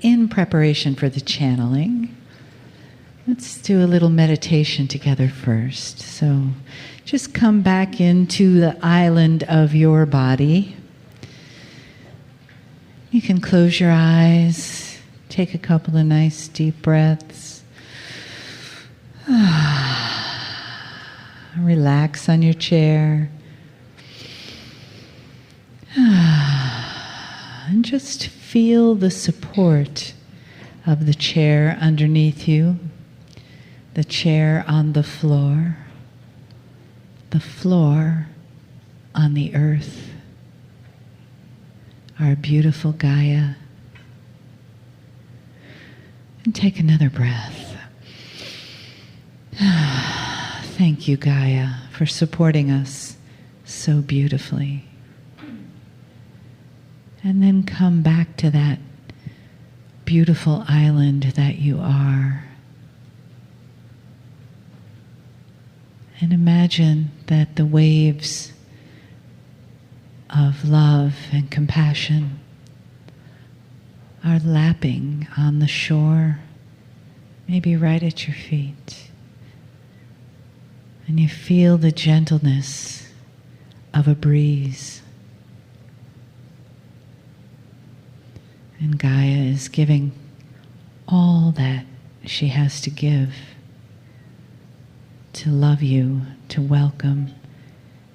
In preparation for the channeling, let's do a little meditation together first. So just come back into the island of your body. You can close your eyes, take a couple of nice deep breaths. Relax on your chair. And just feel the support of the chair underneath you, the chair on the floor on the earth, our beautiful Gaia. And take another breath. Thank you, Gaia, for supporting us so beautifully. And then come back to that beautiful island that you are. And imagine that the waves of love and compassion are lapping on the shore, maybe right at your feet. And you feel the gentleness of a breeze. And Gaia is giving all that she has to give to love you, to welcome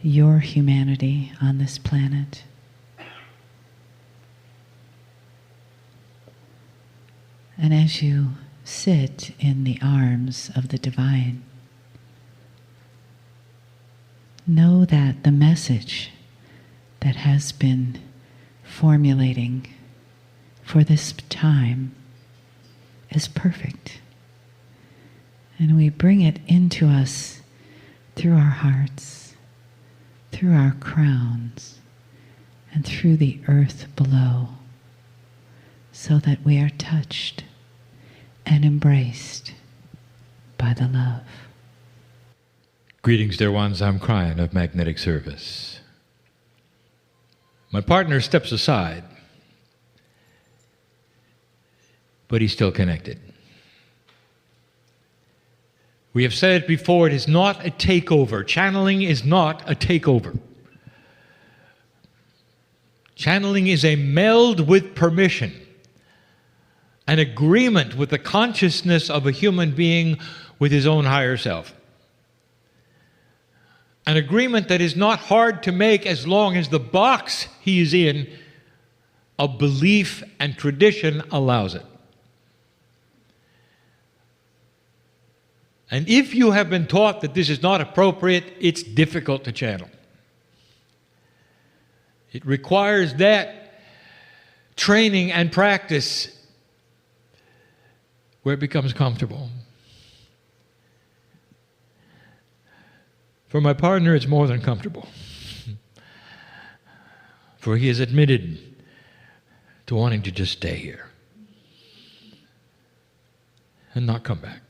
your humanity on this planet. And as you sit in the arms of the divine, know that the message that has been formulating for this time is perfect. And we bring it into us through our hearts, through our crowns, and through the earth below, so that we are touched and embraced by the love. Greetings, dear ones. I'm Kryon of Magnetic Service. My partner steps aside, but he's still connected. We have said it before, it is not a takeover. Channeling is not a takeover. Channeling is a meld with permission, an agreement with the consciousness of a human being with his own higher self. An agreement that is not hard to make as long as the box he is in of belief and tradition allows it. And if you have been taught that this is not appropriate, it's difficult to channel. It requires that training and practice where it becomes comfortable. For my partner, it's more than comfortable. For he has admitted to wanting to just stay here and not come back.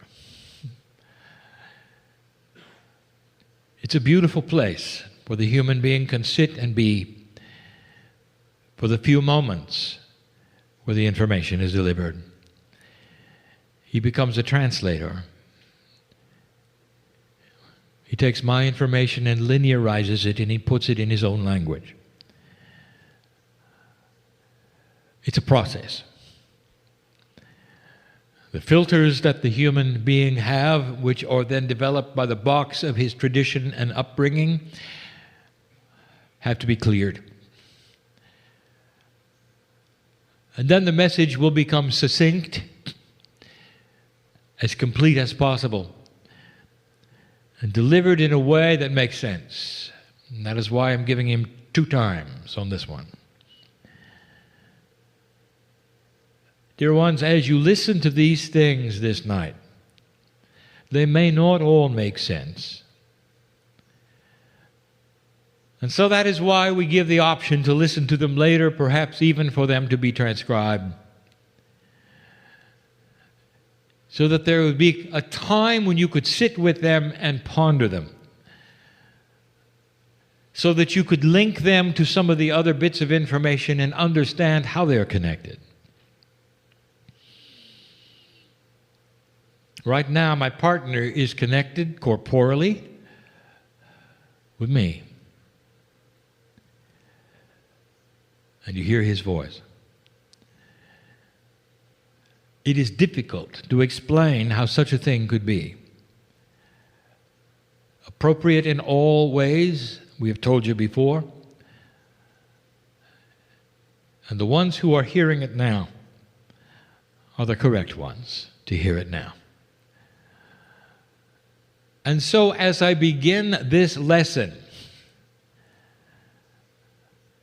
It's a beautiful place where the human being can sit and be for the few moments where the information is delivered. He becomes a translator. He takes my information and linearizes it, and he puts it in his own language. It's a process. The filters that the human being have, which are then developed by the box of his tradition and upbringing, have to be cleared. And then the message will become succinct, as complete as possible, and delivered in a way that makes sense. And that is why I'm giving him 2 times on this one. Dear ones, as you listen to these things this night, they may not all make sense. And so that is why we give the option to listen to them later, perhaps even for them to be transcribed, so that there would be a time when you could sit with them and ponder them, so that you could link them to some of the other bits of information and understand how they're connected. Right now, my partner is connected corporally with me. And you hear his voice. It is difficult to explain how such a thing could be. Appropriate in all ways, we have told you before. And the ones who are hearing it now are the correct ones to hear it now. And so as I begin this lesson,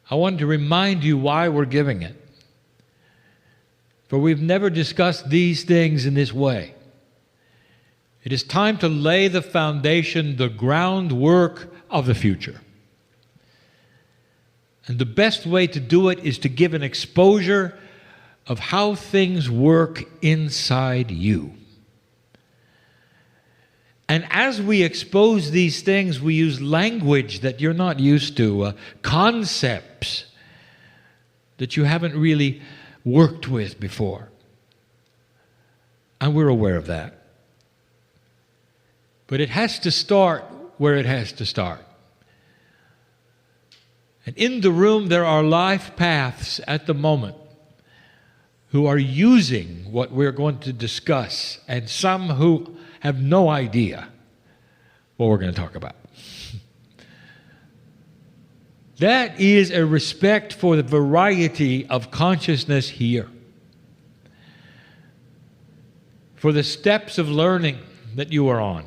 I want to remind you why we're giving it. For we've never discussed these things in this way. It is time to lay the foundation, the groundwork of the future. And the best way to do it is to give an exposure of how things work inside you. And as we expose these things, we use language that you're not used to, concepts that you haven't really worked with before. And we're aware of that. But it has to start where it has to start. And in the room there are life paths at the moment who are using what we're going to discuss, and some who have no idea what we're going to talk about. That is a respect for the variety of consciousness here, for the steps of learning that you are on.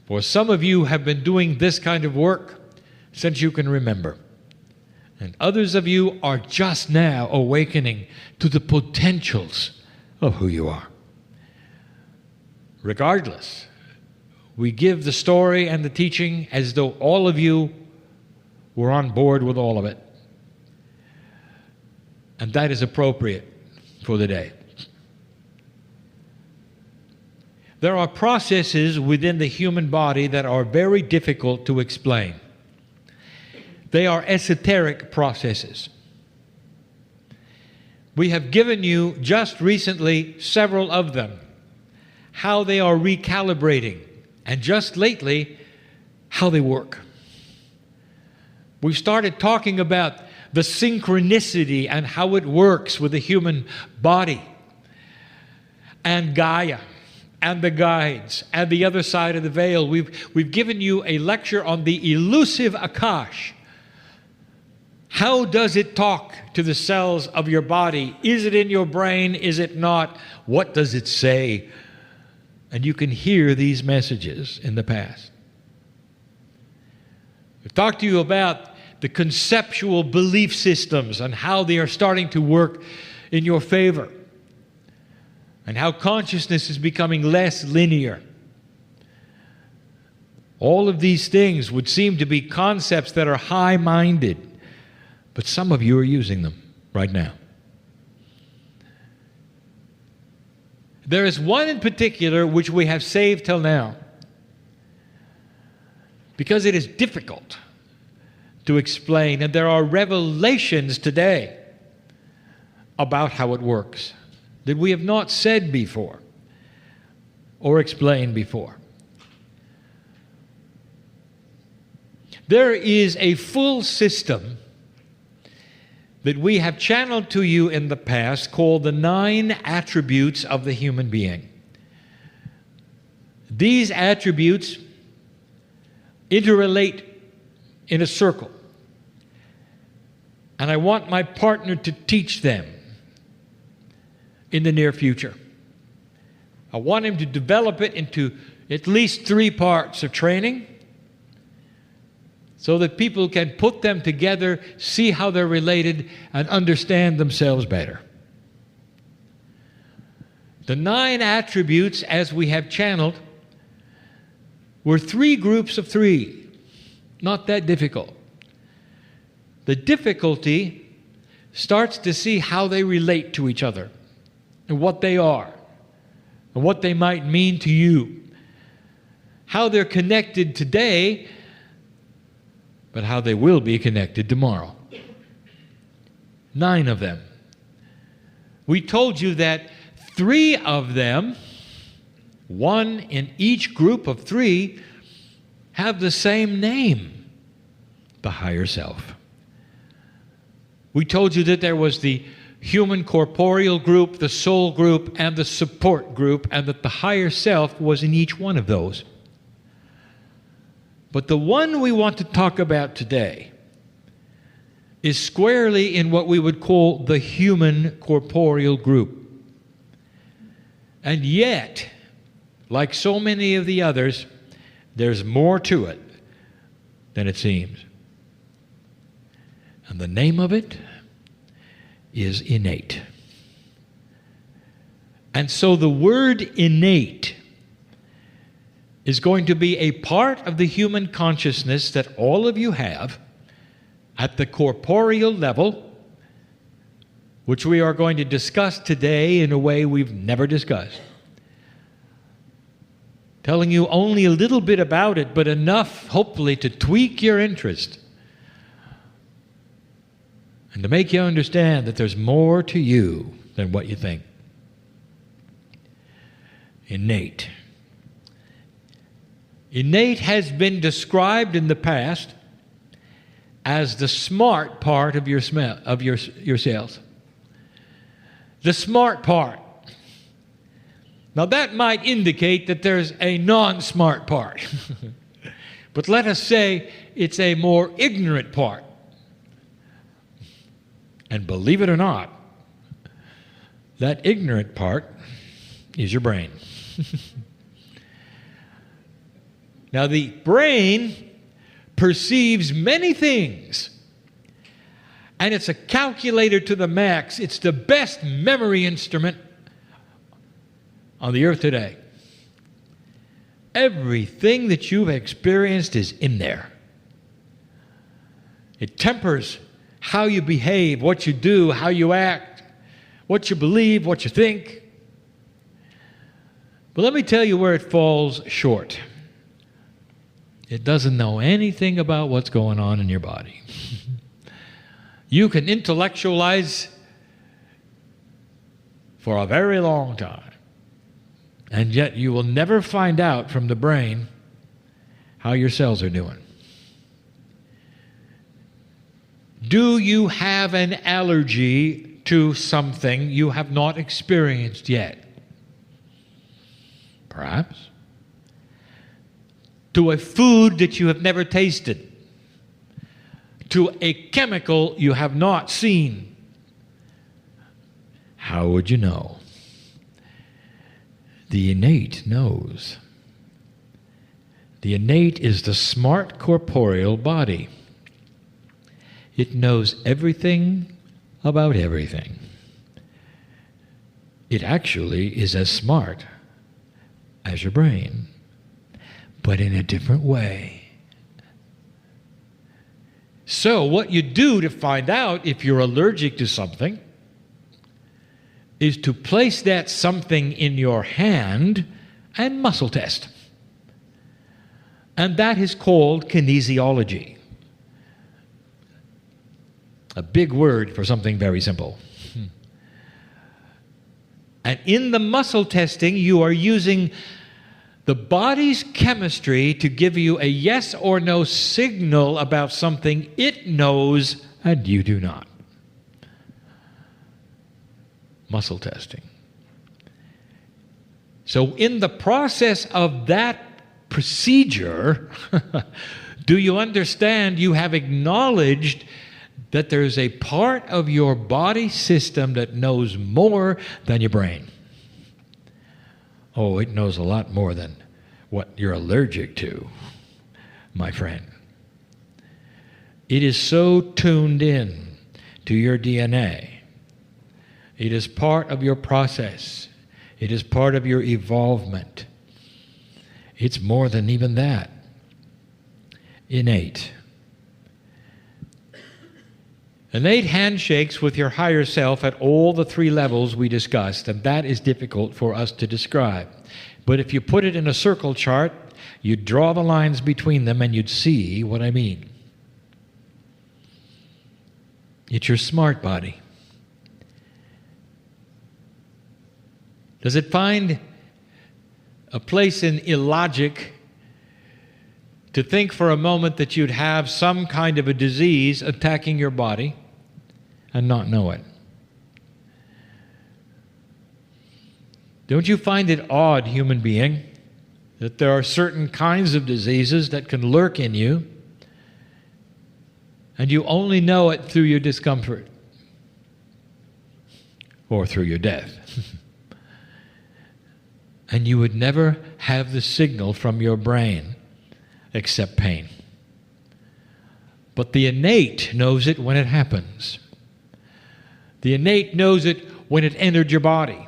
For some of you have been doing this kind of work since you can remember. And others of you are just now awakening to the potentials of who you are. Regardless, we give the story and the teaching as though all of you were on board with all of it. And that is appropriate for the day. There are processes within the human body that are very difficult to explain. They are esoteric processes. We have given you just recently several of them, how they are recalibrating, and just lately, how they work. We started talking about the synchronicity and how it works with the human body, and Gaia, and the guides, and the other side of the veil. We've given you a lecture on the elusive Akash. How does it talk to the cells of your body? Is it in your brain? Is it not? What does it say? And you can hear these messages in the past. We've talked to you about the conceptual belief systems and how they are starting to work in your favor, and how consciousness is becoming less linear. All of these things would seem to be concepts that are high-minded, but some of you are using them right now. There is one in particular which we have saved till now, because it is difficult to explain, and there are revelations today about how it works that we have not said before or explained before. There is a full system that we have channeled to you in the past called the 9 attributes of the human being. These attributes interrelate in a circle. And I want my partner to teach them in the near future. I want him to develop it into at least 3 parts of training so that people can put them together, see how they're related, and understand themselves better. The 9 attributes, as we have channeled, were 3 groups of 3. Not that difficult. The difficulty starts to see how they relate to each other, and what they are, and what they might mean to you. How they're connected today, but how they will be connected tomorrow. 9 of them. We told you that 3 of them one in each group of three, have the same name, the higher self. We told you that there was the human corporeal group, the soul group, and the support group, and that the higher self was in each one of those. But the one we want to talk about today is squarely in what we would call the human corporeal group. And yet, like so many of the others, there's more to it than it seems. And the name of it is innate. And so the word innate is going to be a part of the human consciousness that all of you have at the corporeal level, which we are going to discuss today in a way we've never discussed. Telling you only a little bit about it, but enough, hopefully, to tweak your interest and to make you understand that there's more to you than what you think. Innate. Innate has been described in the past as the smart part of your cells. The smart part. Now that might indicate that there's a non-smart part. But let us say it's a more ignorant part. And believe it or not, that ignorant part is your brain. Now the brain perceives many things, and it's a calculator to the max. It's the best memory instrument on the earth today. Everything that you've experienced is in there. It tempers how you behave, what you do, how you act, what you believe, what you think. But let me tell you where it falls short. It doesn't know anything about what's going on in your body. You can intellectualize for a very long time, and yet you will never find out from the brain how your cells are doing. Do you have an allergy to something you have not experienced yet? Perhaps. To a food that you have never tasted, to a chemical you have not seen. How would you know? The innate knows. The innate is the smart corporeal body. It knows everything about everything. It actually is as smart as your brain, but in a different way. So what you do to find out if you're allergic to something is to place that something in your hand and muscle test. And that is called kinesiology. A big word for something very simple. And in the muscle testing, you are using the body's chemistry to give you a yes or no signal about something it knows and you do not. Muscle testing. So in the process of that procedure, do you understand you have acknowledged that there's a part of your body system that knows more than your brain? Oh, it knows a lot more than what you're allergic to, my friend. It is so tuned in to your DNA. It is part of your process. It is part of your evolvement. It's more than even that. Innate. Innate handshakes with your higher self at all the three levels we discussed, and that is difficult for us to describe. But if you put it in a circle chart, you'd draw the lines between them and you'd see what I mean. It's your smart body. Does it find a place in illogic to think for a moment that you'd have some kind of a disease attacking your body and not know it. Don't you find it odd, human being, that there are certain kinds of diseases that can lurk in you and you only know it through your discomfort or through your death? And you would never have the signal from your brain except pain. But the innate knows it when it happens. The innate knows it when it entered your body.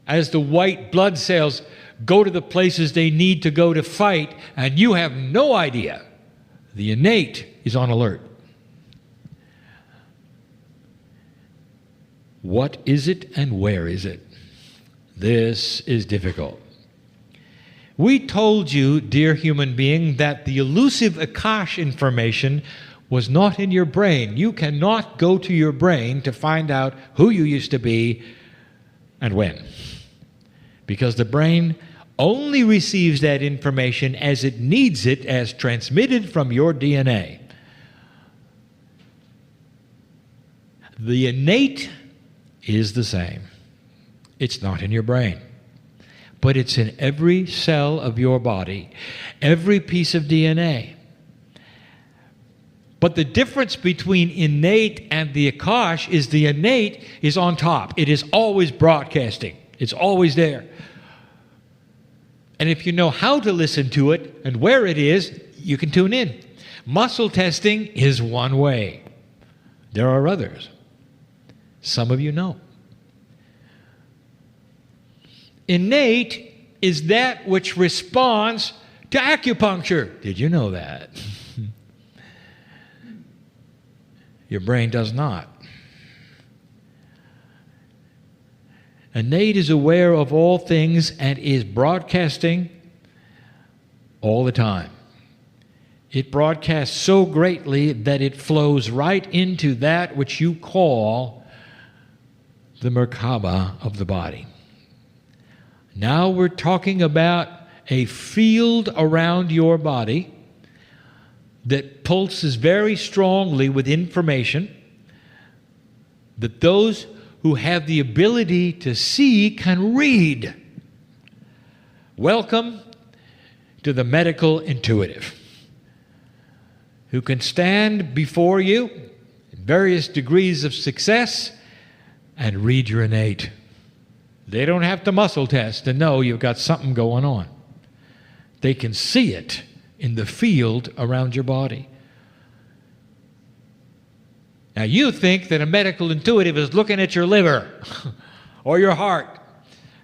As the white blood cells go to the places they need to go to fight, and you have no idea, the innate is on alert. What is it and where is it? This is difficult. We told you, dear human being, that the elusive Akash information was not in your brain. You cannot go to your brain to find out who you used to be and when. Because the brain only receives that information as it needs it, as transmitted from your DNA. The innate is the same. It's not in your brain, but it's in every cell of your body, every piece of DNA. But the difference between innate and the Akash is the innate is on top. It is always broadcasting. It's always there. And if you know how to listen to it and where it is, you can tune in. Muscle testing is one way. There are others. Some of you know. Innate is that which responds to acupuncture. Did you know that? Your brain does not. Innate is aware of all things and is broadcasting all the time. It broadcasts so greatly that it flows right into that which you call the Merkaba of the body. Now we're talking about a field around your body that pulses very strongly with information that those who have the ability to see can read. Welcome to the medical intuitive, who can stand before you in various degrees of success and read your innate. They don't have to muscle test to know you've got something going on. They can see it in the field around your body. Now you think that a medical intuitive is looking at your liver or your heart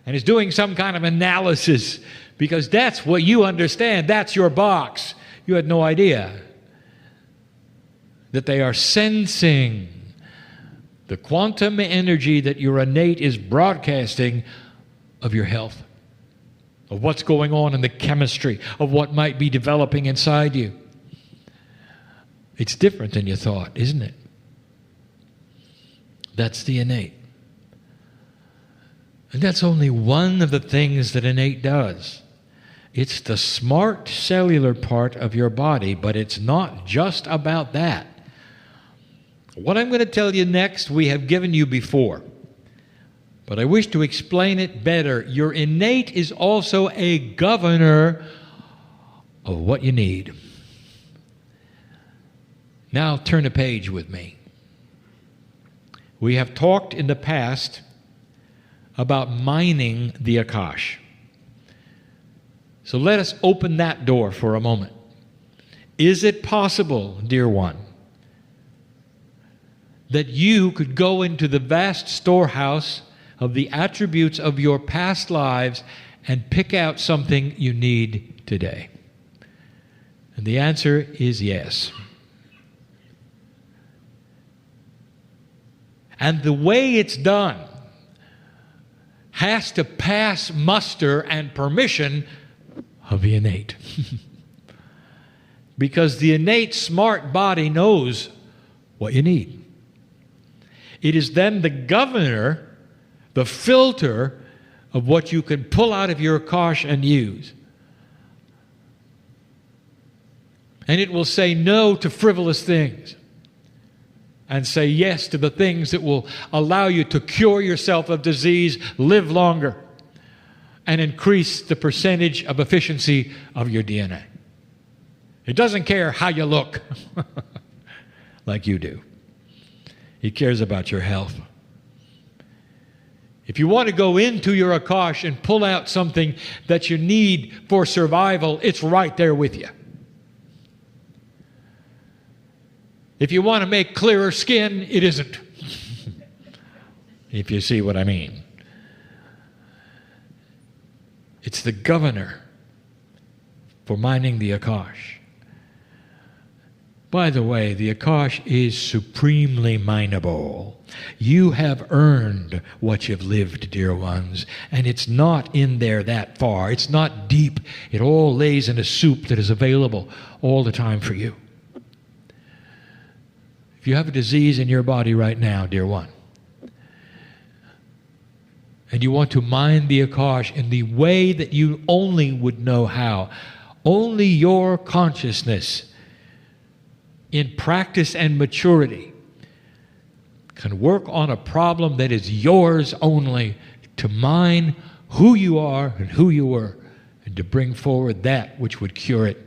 and is doing some kind of analysis because that's what you understand. That's your box. You had no idea that they are sensing the quantum energy that your innate is broadcasting of your health, of what's going on in the chemistry, of what might be developing inside you. It's different than you thought, isn't it? That's the innate. And that's only one of the things that innate does. It's the smart cellular part of your body, but it's not just about that. What I'm going to tell you next, we have given you before, but I wish to explain it better. Your innate is also a governor of what you need. Now turn a page with me. We have talked in the past about mining the Akash. So let us open that door for a moment. Is it possible, dear one, that you could go into the vast storehouse of the attributes of your past lives and pick out something you need today? And the answer is yes. And the way it's done has to pass muster and permission of the innate. Because the innate smart body knows what you need. It is then the governor, the filter of what you can pull out of your Akash and use. And it will say no to frivolous things and say yes to the things that will allow you to cure yourself of disease, live longer, and increase the percentage of efficiency of your DNA. It doesn't care how you look like you do. It cares about your health. If you want to go into your Akash and pull out something that you need for survival, it's right there with you. If you want to make clearer skin, it isn't. If you see what I mean. It's the governor for mining the Akash. By the way, the Akash is supremely mineable. You have earned what you've lived, dear ones, and it's not in there that far. It's not deep. It all lays in a soup that is available all the time for you. If you have a disease in your body right now, dear one, and you want to mine the Akash in the way that you only would know how, only your consciousness in practice and maturity can work on a problem that is yours only, to mine who you are and who you were, and to bring forward that which would cure it.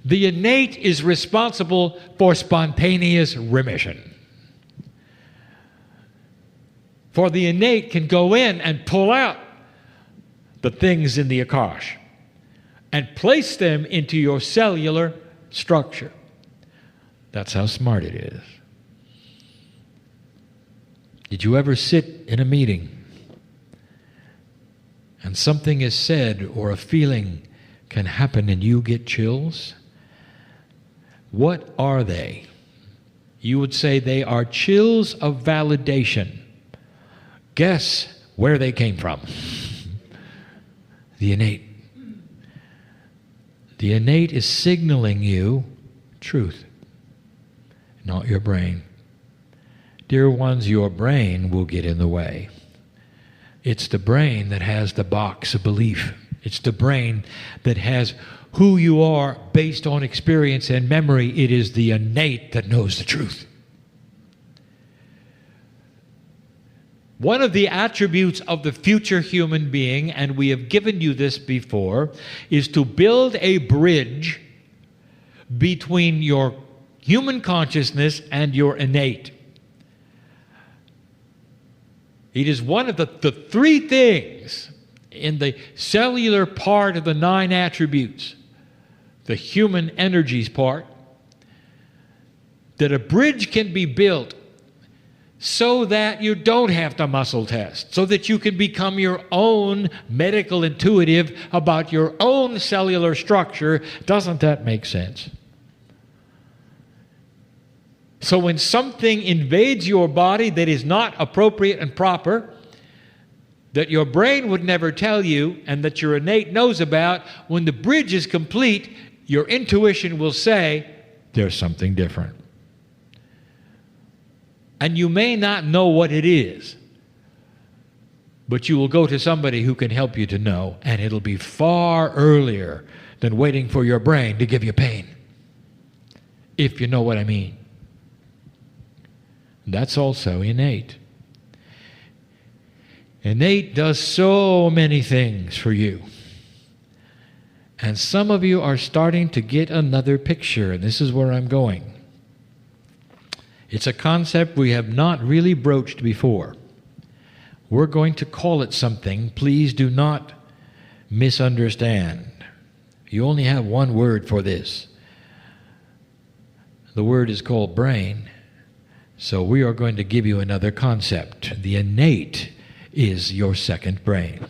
The innate is responsible for spontaneous remission. For the innate can go in and pull out the things in the Akash and place them into your cellular structure. That's how smart it is. Did you ever sit in a meeting and something is said or a feeling can happen and you get chills? What are they? You would say they are chills of validation. Guess where they came from. The innate. The innate is signaling you truth, not your brain. Dear ones, your brain will get in the way. It's the brain that has the box of belief. It's the brain that has who you are based on experience and memory. It is the innate that knows the truth. One of the attributes of the future human being, and we have given you this before, is to build a bridge between your human consciousness and your innate. It is one of the three things in the cellular part of the 9 attributes, the human energies part, that a bridge can be built so that you don't have to muscle test, so that you can become your own medical intuitive about your own cellular structure. Doesn't that make sense? So when something invades your body that is not appropriate and proper, that your brain would never tell you and that your innate knows about, when the bridge is complete, your intuition will say, there's something different. And you may not know what it is, but you will go to somebody who can help you to know, and it'll be far earlier than waiting for your brain to give you pain, if you know what I mean. That's also innate. Innate does so many things for you. And some of you are starting to get another picture, and this is where I'm going. It's a concept we have not really broached before. We're going to call it something. Please do not misunderstand. You only have one word for this. The word is called brain. So we are going to give you another concept. The innate is your second brain.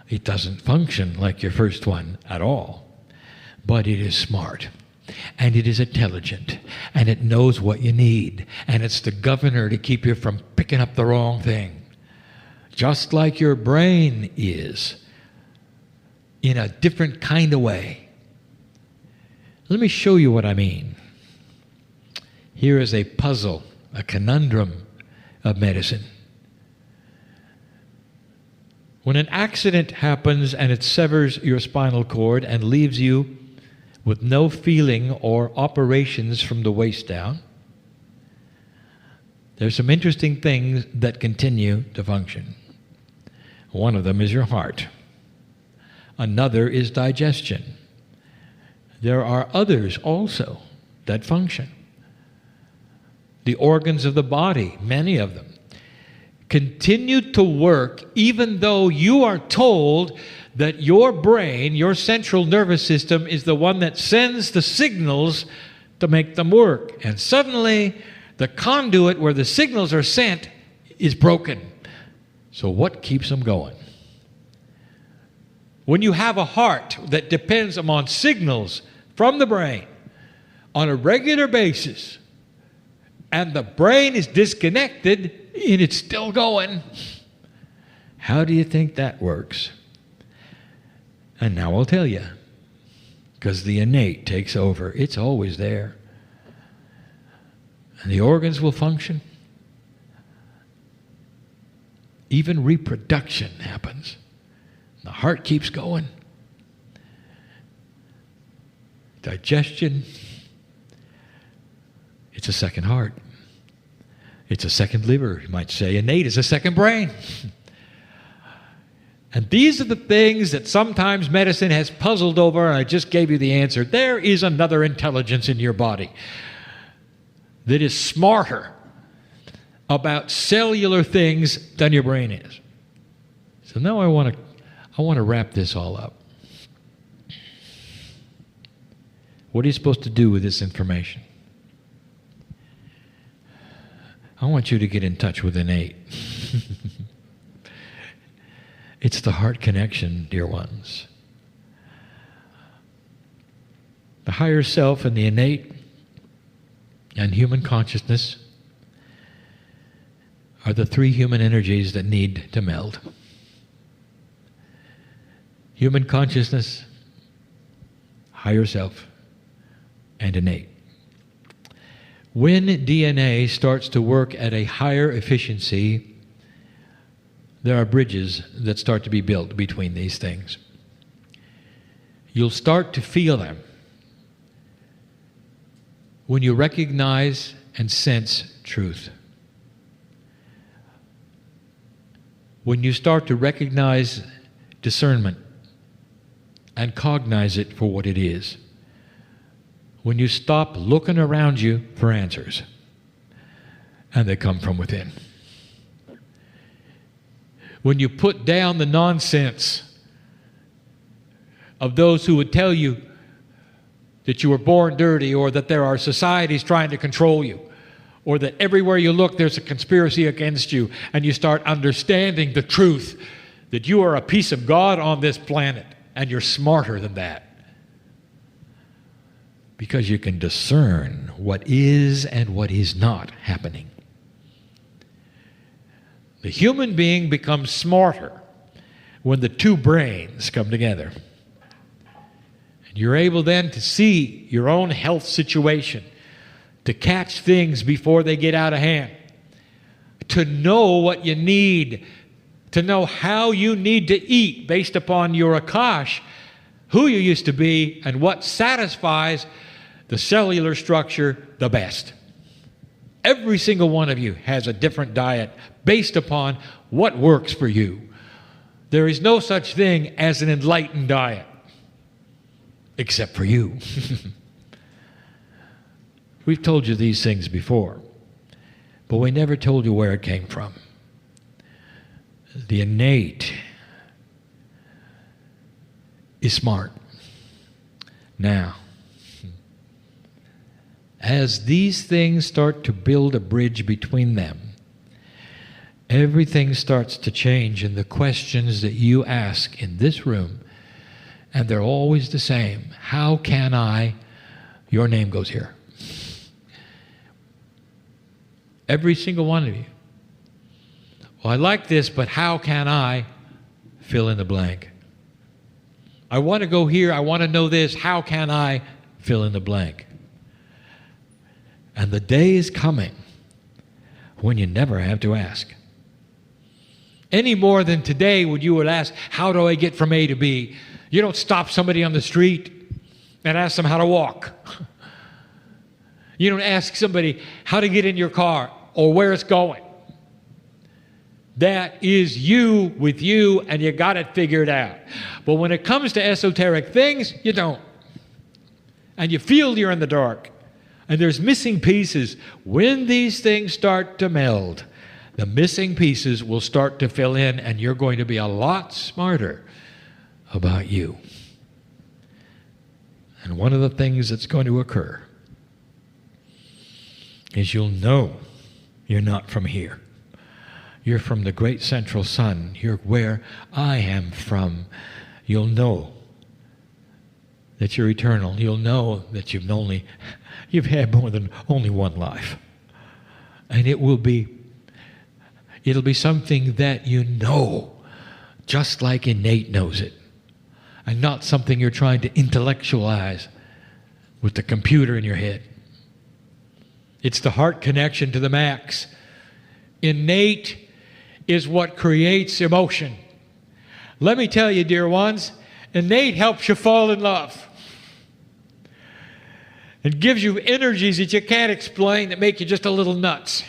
It doesn't function like your first one at all, but it is smart, and it is intelligent, and it knows what you need, and it's the governor to keep you from picking up the wrong thing, just like your brain is, in a different kind of way. Let me show you what I mean. Here is a puzzle, a conundrum of medicine. When an accident happens and it severs your spinal cord and leaves you with no feeling or operations from the waist down, there's some interesting things that continue to function. One of them is your heart. Another is digestion. There are others also that function. The organs of the body, many of them, continue to work even though you are told that your brain, your central nervous system, is the one that sends the signals to make them work. And suddenly, the conduit where the signals are sent is broken. So what keeps them going? When you have a heart that depends upon signals from the brain on a regular basis, and the brain is disconnected and it's still going, how do you think that works? And now I'll tell you, because the innate takes over. It's always there. And the organs will function. Even reproduction happens. The heart keeps going. Digestion, it's a second heart. It's a second liver, you might say. Innate is a second brain. And these are the things that sometimes medicine has puzzled over, and I just gave you the answer. There is another intelligence in your body that is smarter about cellular things than your brain is. So now I want to wrap this all up. What are you supposed to do with this information? I want you to get in touch with innate. It's the heart connection, dear ones. The higher self and the innate and human consciousness are the three human energies that need to meld. Human consciousness, higher self, and innate. When DNA starts to work at a higher efficiency, there are bridges that start to be built between these things. You'll start to feel them when you recognize and sense truth. When you start to recognize discernment and cognize it for what it is. When you stop looking around you for answers, and they come from within. When you put down the nonsense of those who would tell you that you were born dirty, or that there are societies trying to control you, or that everywhere you look there's a conspiracy against you, and you start understanding the truth that you are a piece of God on this planet, and you're smarter than that. Because you can discern what is and what is not happening. The human being becomes smarter when the two brains come together. And you're able then to see your own health situation, to catch things before they get out of hand, to know what you need, to know how you need to eat based upon your Akash, who you used to be, and what satisfies the cellular structure the best. Every single one of you has a different diet based upon what works for you. There is no such thing as an enlightened diet, except for you. We've told you these things before, but we never told you where it came from. The innate is smart. Now, as these things start to build a bridge between them, everything starts to change in the questions that you ask in this room, and they're always the same. How can I? Your name goes here. Every single one of you. Well, I like this, but how can I? Fill in the blank. I want to go here. I want to know this. How can I? Fill in the blank. And the day is coming when you never have to ask. Any more than today when you would ask, how do I get from A to B? You don't stop somebody on the street and ask them how to walk. You don't ask somebody how to get in your car or where it's going. That is you with you, and you got it figured out. But when it comes to esoteric things, you don't. And you feel you're in the dark. And there's missing pieces. When these things start to meld, the missing pieces will start to fill in, and you're going to be a lot smarter about you. And one of the things that's going to occur is you'll know you're not from here. You're from the great central sun. You're where I am from. You'll know that you're eternal. You'll know that you've had more than only one life. And it'll be something that you know, just like Innate knows it. And not something you're trying to intellectualize with the computer in your head. It's the heart connection to the max. Innate is what creates emotion. Let me tell you, dear ones, innate helps you fall in love. It gives you energies that you can't explain that make you just a little nuts.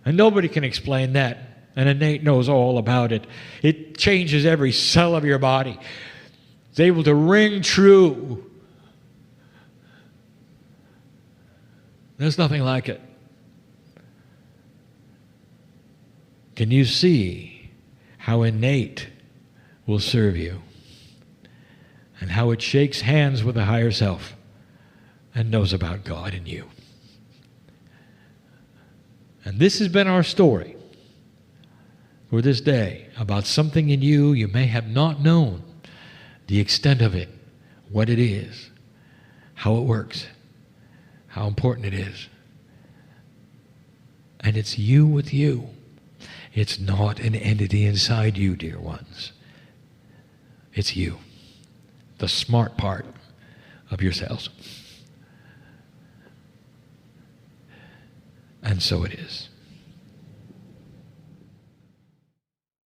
And nobody can explain that. And innate knows all about it. It changes every cell of your body. It's able to ring true. There's nothing like it. Can you see how innate will serve you? And how it shakes hands with the higher self and knows about God and you. And this has been our story for this day about something in you you may have not known the extent of it, what it is, how it works, how important it is. And it's you with you. It's not an entity inside you, dear ones. It's you, the smart part of yourselves. And so it is.